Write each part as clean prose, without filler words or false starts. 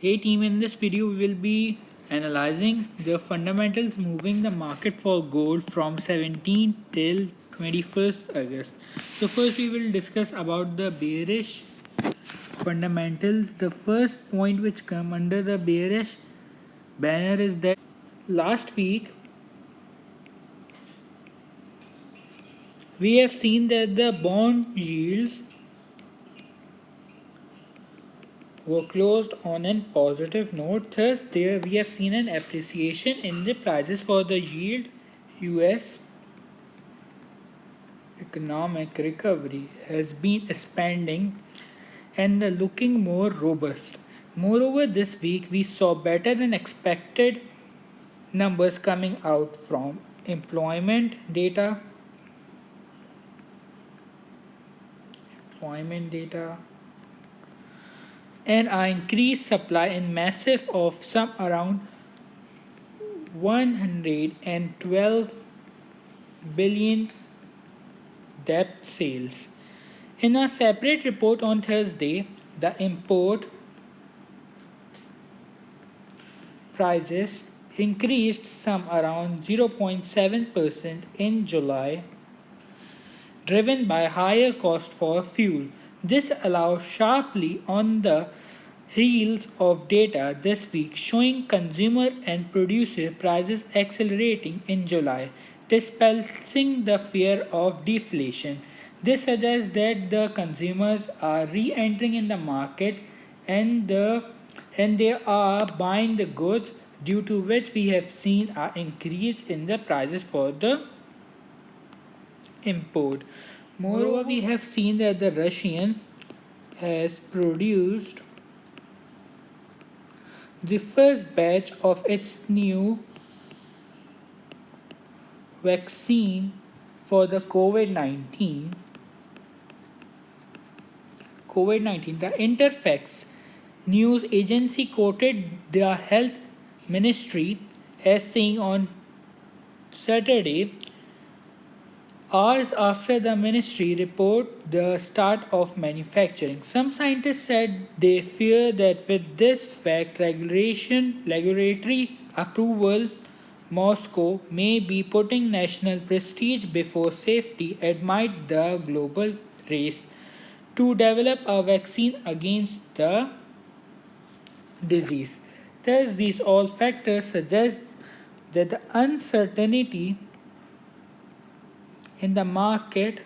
Hey team, in this video we will be analyzing the fundamentals moving the market for gold from 17 till 21st August. So first we will discuss about the bearish fundamentals. The first point which come under the bearish banner is that last week we have seen that the bond yields were closed on a positive note. Thus, there we have seen an appreciation in the prices for the yield. US economic recovery has been expanding and looking more robust. Moreover, this week we saw better than expected numbers coming out from employment data, and an increased supply in massive of some around 112 billion debt sales. In a separate report on Thursday, the import prices increased some around 0.7% in July, driven by higher cost for fuel. This allows sharply on the heels of data this week showing consumer and producer prices accelerating in July, dispelling the fear of deflation. This suggests that the consumers are re-entering in the market and they are buying the goods, due to which we have seen an increase in the prices for the import. Moreover, we have seen that the Russian has produced the first batch of its new vaccine for the COVID-19. The Interfax news agency quoted the health ministry as saying on Saturday, hours after the ministry report the start of manufacturing. Some scientists said they fear that with this fact regulatory approval, Moscow may be putting national prestige before safety amid the global race to develop a vaccine against the disease. Thus, these all factors suggest that the uncertainty in the market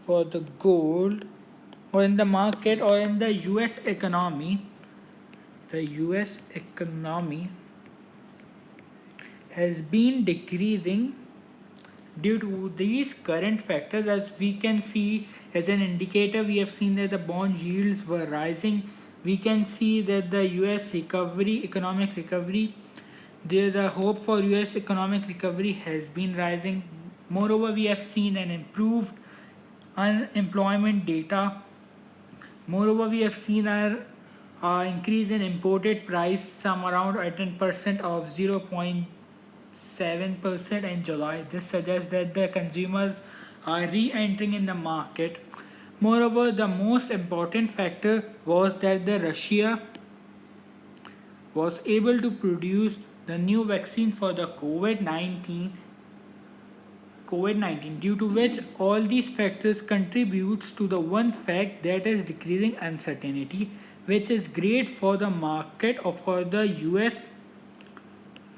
for the gold, or in the market, or in the US economy, the US economy has been decreasing due to these current factors. As we can see, as an indicator, we have seen that the bond yields were rising. We can see that the US economic recovery, the hope for US economic recovery has been rising. Moreover, we have seen an improved unemployment data. Moreover, we have seen our increase in imported price some around 10% of 0.7% in July. This suggests that the consumers are re-entering in the market. Moreover, the most important factor was that the Russia was able to produce the new vaccine for the COVID-19, due to which all these factors contributes to the one fact, that is decreasing uncertainty, which is great for the market or for the US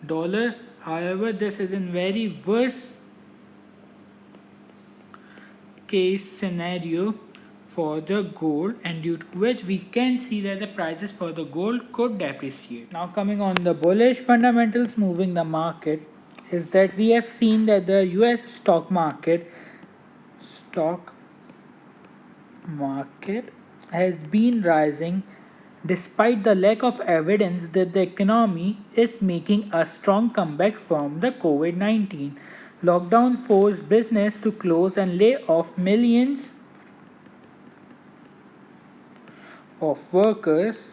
dollar. However, this is in very worse case scenario for the gold, and due to which we can see that the prices for the gold could depreciate. Now coming on the bullish fundamentals moving the market is that we have seen that the US stock market has been rising despite the lack of evidence that the economy is making a strong comeback from the COVID-19. Lockdown forced business to close and lay off millions of workers.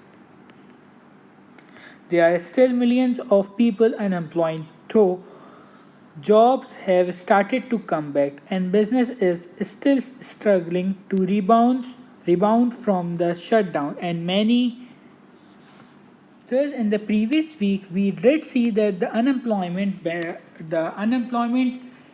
There are still millions of people unemployed, though jobs have started to come back and business is still struggling to rebound from the shutdown, and many Thus, in the previous week, we did see that the unemployment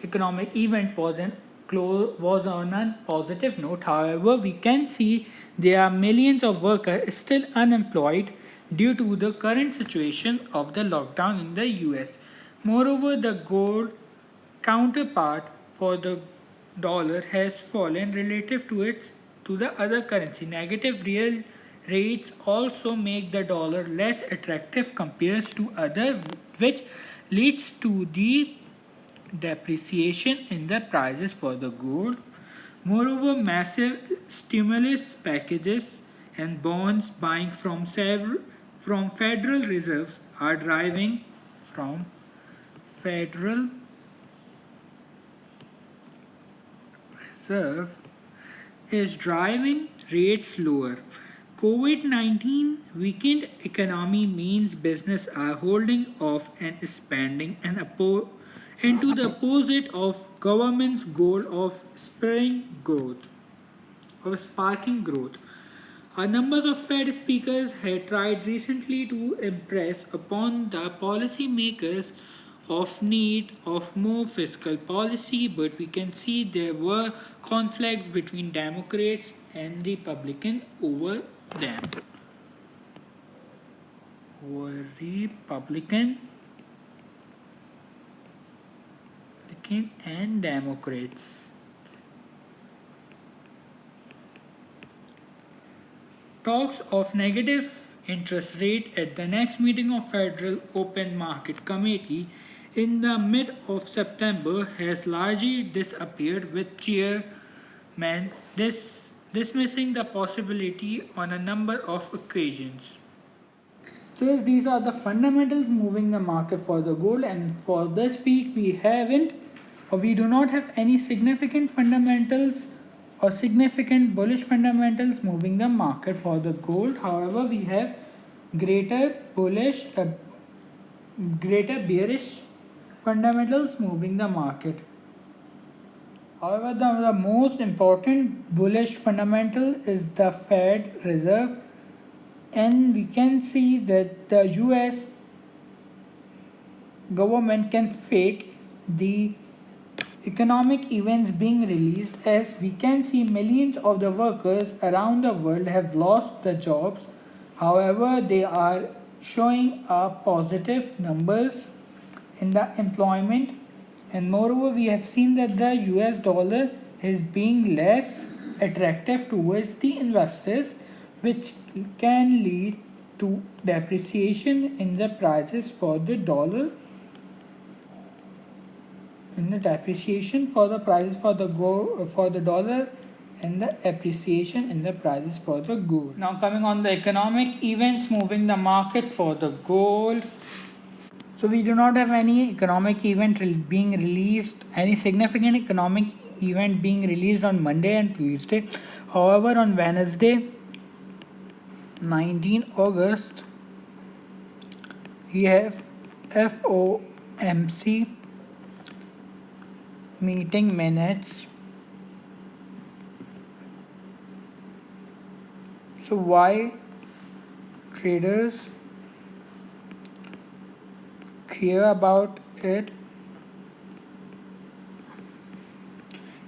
economic event was on a positive note. However, we can see there are millions of workers still unemployed due to the current situation of the lockdown in the US. Moreover, the gold counterpart for the dollar has fallen relative to the other currency. Negative real rates also make the dollar less attractive compared to other, which leads to the depreciation in the prices for the gold. Moreover, massive stimulus packages and bonds buying from Federal Reserves are driving from Federal Reserve is driving rates lower. COVID 19 weakened economy means business are holding off and spending into the opposite of government's goal of sparking growth. A number of Fed speakers had tried recently to impress upon the policymakers of need of more fiscal policy, but we can see there were conflicts between Democrats and Republicans over them. Over Republican and Democrats. Talks of negative interest rate at the next meeting of Federal Open Market Committee in the mid of September has largely disappeared, with chairman dismissing the possibility on a number of occasions. So these are the fundamentals moving the market for the gold, and for this week we do not have any significant fundamentals or significant bullish fundamentals moving the market for the gold. However, we have greater bullish, greater bearish fundamentals moving the market. However, the most important bullish fundamental is the Fed Reserve, and we can see that the US government can fake the economic events being released, as we can see millions of the workers around the world have lost the jobs. However, they are showing positive numbers in the employment, and moreover we have seen that the US dollar is being less attractive towards the investors, which can lead to depreciation in the prices for the dollar, in the depreciation for the prices for the dollar, and the appreciation in the prices for the gold. Now coming on the economic events moving the market for the gold. So we do not have any economic event being released, any significant economic event being released on Monday and Tuesday. However, on Wednesday, 19 August, we have FOMC meeting minutes. So why traders care about it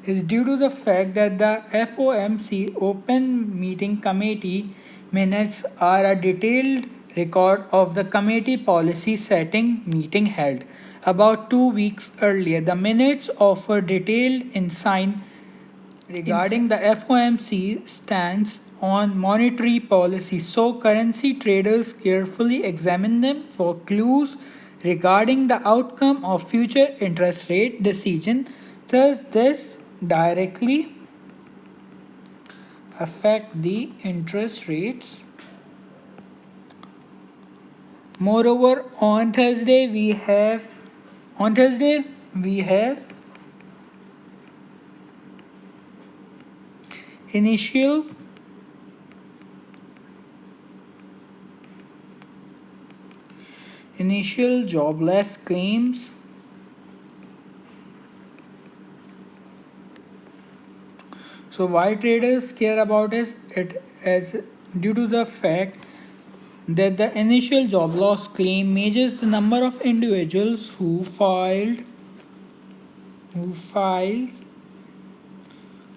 is due to the fact that the FOMC Open Meeting Committee minutes are a detailed record of the committee policy setting meeting held about 2 weeks earlier. The minutes offer detailed insight regarding the FOMC stance on monetary policy, so currency traders carefully examine them for clues regarding the outcome of future interest rate decision. Thus, this directly affect the interest rates. Moreover, on Thursday we have initial jobless claims. So why traders care about it as due to the fact that the initial job loss claim measures the number of individuals who filed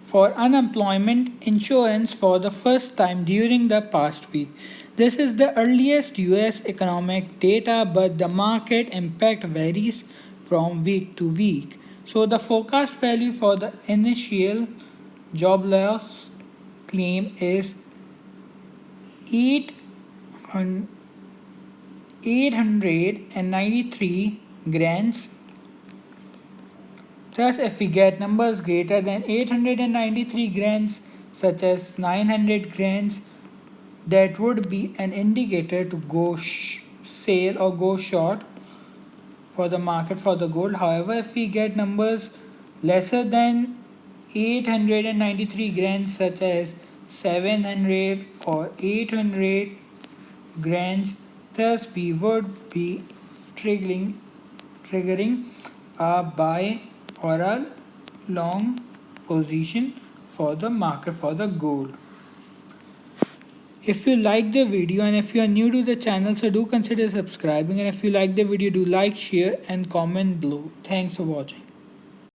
for unemployment insurance for the first time during the past week. This is the earliest US economic data, but the market impact varies from week to week. So, the forecast value for the initial job loss claim is 893 grants. Thus, if we get numbers greater than 893 grants, such as 900 grants, that would be an indicator to go sell or go short for the market for the gold. However, if we get numbers lesser than 893 grants, such as 700 or 800 grants, thus we would be triggering a buy or a long position for the market for the gold. If you like the video and if you are new to the channel, so do consider subscribing, and if you like the video, do like, share and comment below. Thanks for watching.